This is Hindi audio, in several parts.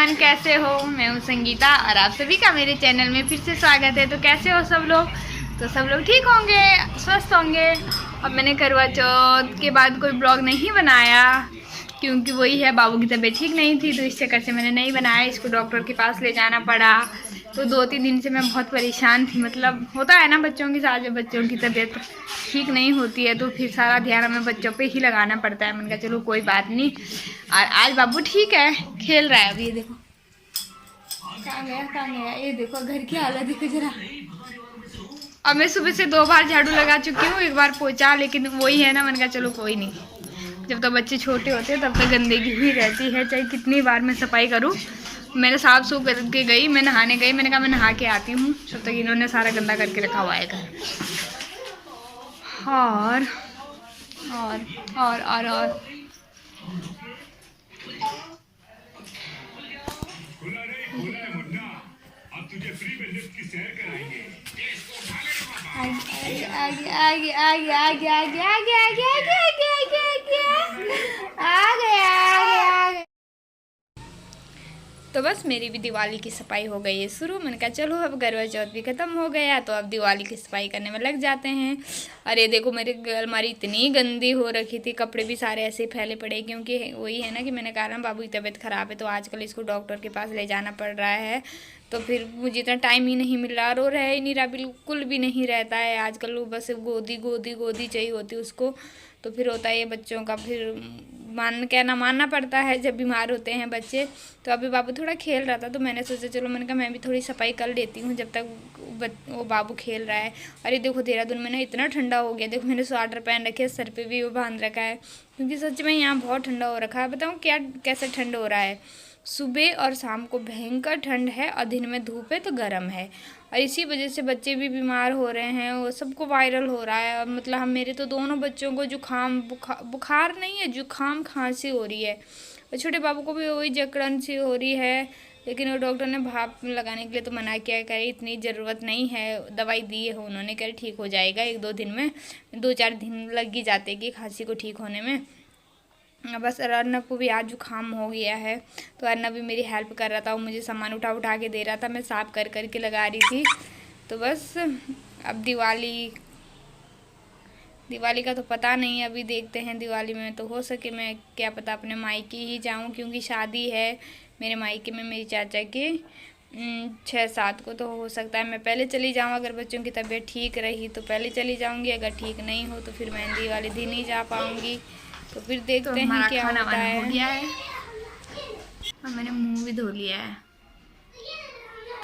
एवरीवन, कैसे हो। मैं हूँ संगीता और आप सभी का मेरे चैनल में फिर से स्वागत है। तो कैसे हो सब लोग। तो सब लोग ठीक होंगे, स्वस्थ होंगे। अब मैंने करवा चौथ के बाद कोई ब्लॉग नहीं बनाया क्योंकि वही है, बाबू की तबीयत ठीक नहीं थी तो इस चक्कर से मैंने नहीं बनाया। इसको डॉक्टर के पास ले जाना पड़ा। तो 2-3 दिन से मैं बहुत परेशान थी। मतलब होता है ना बच्चों के साथ, जब बच्चों की तबीयत ठीक नहीं होती है तो फिर सारा ध्यान हमें बच्चों पे ही लगाना पड़ता है। मैंने कहा चलो कोई बात नहीं। और आज बाबू ठीक है, खेल रहा है। अभी ये देखो कहाँ गया, ये देखो घर की हालत देखो जरा। अब मैं सुबह से 2 बार झाड़ू लगा चुकी हूँ, 1 बार पोछा, लेकिन वही है ना, मैंने कहा चलो कोई नहीं। जब तक बच्चे छोटे होते हैं तब तक गंदगी ही रहती है, चाहे कितनी बार मैं सफाई करूँ। मैंने साफ सूफ करके गई, मैं नहाने गई, मैंने कहा मैं नहा के आती हूँ, तब तक इन्होंने सारा गंदा करके रखा हुआ है घर। और और और और, और। आगे आगे आगे आगे आगे आगे आगे आगे आगे आगे आगे आगे। तो बस मेरी भी दिवाली की सफाई हो गई है शुरू। मैंने कहा चलो अब करवा चौथ भी ख़त्म हो गया तो अब दिवाली की सफाई करने में लग जाते हैं। और ये देखो मेरी अलमारी इतनी गंदी हो रखी थी, कपड़े भी सारे ऐसे फैले पड़े, क्योंकि वही है ना कि मैंने कहा ना बाबू की तबीयत ख़राब है तो आजकल इसको डॉक्टर के पास ले जाना पड़ रहा है। तो फिर मुझे इतना टाइम ही नहीं मिल रहा, रो रहा ही नहीं रहा, बिल्कुल भी नहीं रहता है आजकल। वो बस गोदी गोदी गोदी चाहिए होती उसको। तो फिर होता है ये बच्चों का, फिर कहना मानना पड़ता है जब बीमार होते हैं बच्चे। तो अभी बाबू थोड़ा खेल रहा था तो मैंने सोचा चलो, मैंने कहा मैं भी थोड़ी सफाई कर लेती हूँ जब तक वो बाबू खेल रहा है। अरे देखो देहरादून में ना इतना ठंडा हो गया, देखो मैंने स्वेटर पहन रखे है, सर पे भी वो बांध रखा है, क्योंकि सच में यहाँ बहुत ठंडा हो रखा है। बताऊँ क्या कैसे ठंड हो रहा है। सुबह और शाम को भयंकर ठंड है और दिन में धूप है तो गर्म है। और इसी वजह से बच्चे भी बीमार हो रहे हैं, वो सबको वायरल हो रहा है। मतलब हम मेरे तो दोनों बच्चों को जुकाम बुखार नहीं है, जुकाम खांसी हो रही है। और छोटे बाबू को भी वही जकड़न सी हो रही है, लेकिन वो डॉक्टर ने भाप लगाने के लिए तो मना किया, करे इतनी ज़रूरत नहीं है, दवाई दी है उन्होंने, करे ठीक हो जाएगा 1-2 दिन में, 2-4 दिन लग ही जाते कि खांसी को ठीक होने में। बस अर्नब को भी आज जुकाम हो गया है तो अर्नब भी मेरी हेल्प कर रहा था, वो मुझे सामान उठा उठा के दे रहा था, मैं साफ़ कर करके लगा रही थी। तो बस अब दिवाली का तो पता नहीं, अभी देखते हैं। दिवाली में तो हो सके मैं क्या पता अपने मायके ही जाऊं, क्योंकि शादी है मेरे मायके में मेरी चाचा के 6-7 को। तो हो सकता है मैं पहले चली जाऊं, अगर बच्चों की तबीयत ठीक रही तो पहले चली जाऊंगी, अगर ठीक नहीं हो तो फिर मेहंदी वाले दिन ही जा पाऊंगी। तो फिर देखते हैं क्या होता है। हो गया है और मैंने मुंह भी धो लिया है,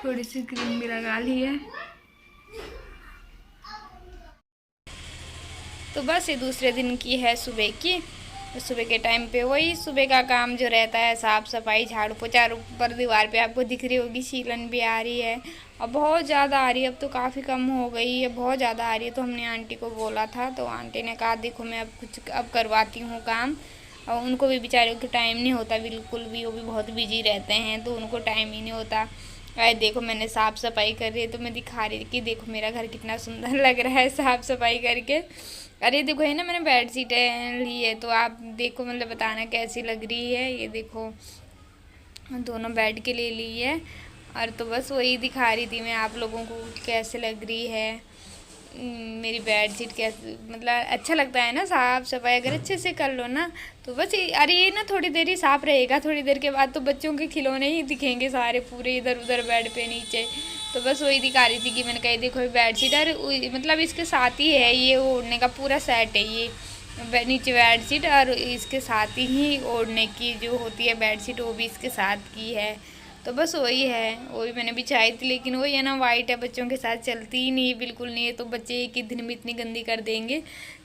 थोड़ी सी क्रीम भी लगा ली है। तो बस ये दूसरे दिन की है सुबह की। तो सुबह के टाइम पे वही सुबह का काम जो रहता है, साफ़ सफाई, झाड़ू पोछा। ऊपर दीवार पे आपको दिख रही होगी सीलन भी आ रही है और बहुत ज़्यादा आ रही है, अब तो काफ़ी कम हो गई है, बहुत ज़्यादा आ रही है। तो हमने आंटी को बोला था तो आंटी ने कहा देखो मैं अब करवाती हूँ काम। और उनको भी बेचारों को टाइम नहीं होता बिल्कुल भी, वो भी बहुत बिजी रहते हैं तो उनको टाइम ही नहीं होता। अरे देखो मैंने साफ़ सफाई कर रही है तो मैं दिखा रही थी कि देखो मेरा घर कितना सुंदर लग रहा है साफ़ सफाई करके। अरे देखो है ना, मैंने बेड शीट ली है तो आप देखो, मतलब बताना कैसी लग रही है। ये देखो दोनों बेड के लिए ली है। और तो बस वही दिखा रही थी मैं आप लोगों को कैसे लग रही है मेरी बेड शीट। कैसे मतलब अच्छा लगता है ना साफ़ सफाई अगर अच्छे से कर लो ना। तो बस अरे ये ना थोड़ी देर ही साफ़ रहेगा, थोड़ी देर के बाद तो बच्चों के खिलौने ही दिखेंगे सारे पूरे इधर उधर बेड पे नीचे। तो बस वही दिखा रही थी कि मैंने कही देखो ये बेड शीट, और मतलब इसके साथ ही है, ये ओढ़ने का पूरा सेट है, ये नीचे बेड शीट और इसके साथ ही ओढ़ने की जो होती है बेड शीट वो भी इसके साथ की है। तो बस वही है, वही मैंने बिछाई थी, लेकिन वही है ना वाइट है, बच्चों के साथ चलती ही नहीं, बिल्कुल नहीं है। तो बच्चे एक ही दिन में इतनी गंदी कर देंगे,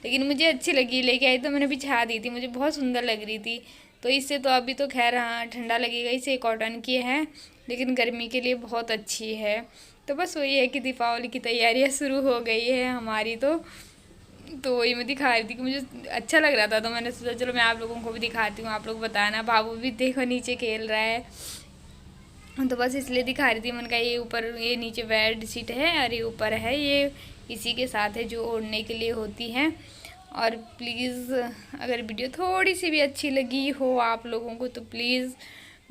लेकिन मुझे अच्छी लगी, लेके आई तो मैंने बिछा दी थी, मुझे बहुत सुंदर लग रही थी। तो इससे तो अभी तो खैर हाँ ठंडा लगेगा, इसे कॉटन की है, लेकिन गर्मी के लिए बहुत अच्छी है। तो बस वही है कि दीपावली की तैयारियाँ शुरू हो गई है हमारी। तो वही मैं दिखा रही थी कि मुझे अच्छा लग रहा था तो मैंने सोचा चलो मैं आप लोगों को भी दिखाती हूँ, आप लोग बताना। बाबू भी देखो नीचे खेल रहा है, तो बस इसलिए दिखा रही थी। मैंने कहा ये ऊपर ये नीचे बेड शीट है और ये ऊपर है, ये इसी के साथ है जो ओढ़ने के लिए होती है। और प्लीज़ अगर वीडियो थोड़ी सी भी अच्छी लगी हो आप लोगों को तो प्लीज़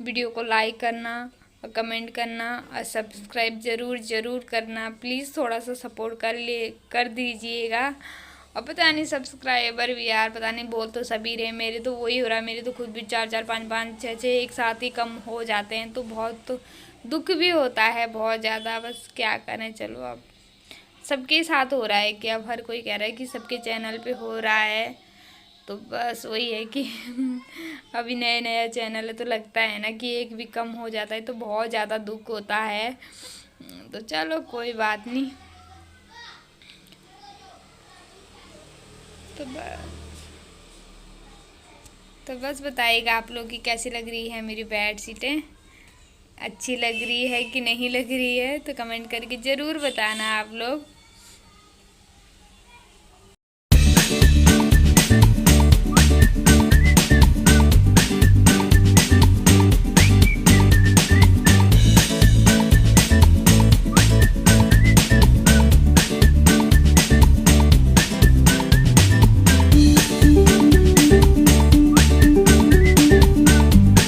वीडियो को लाइक करना और कमेंट करना और सब्सक्राइब ज़रूर करना। प्लीज़ थोड़ा सा सपोर्ट कर दीजिएगा। और पता नहीं सब्सक्राइबर भी यार पता नहीं बोल तो सभी रहे, मेरे तो वही हो रहा है, मेरे तो खुद भी 4 5 6 एक साथ ही कम हो जाते हैं, तो बहुत तो दुख भी होता है बहुत ज़्यादा। बस क्या करें, चलो अब सबके साथ हो रहा है कि अब हर कोई कह रहा है कि सबके चैनल पे हो रहा है, तो बस वही है कि अभी नया चैनल है तो लगता है ना कि एक भी कम हो जाता है तो बहुत ज़्यादा दुख होता है। तो चलो कोई बात नहीं। तो बस बताइएगा आप लोग की कैसी लग रही है मेरी बेड शीटें, अच्छी लग रही है कि नहीं लग रही है, तो कमेंट करके ज़रूर बताना आप लोग।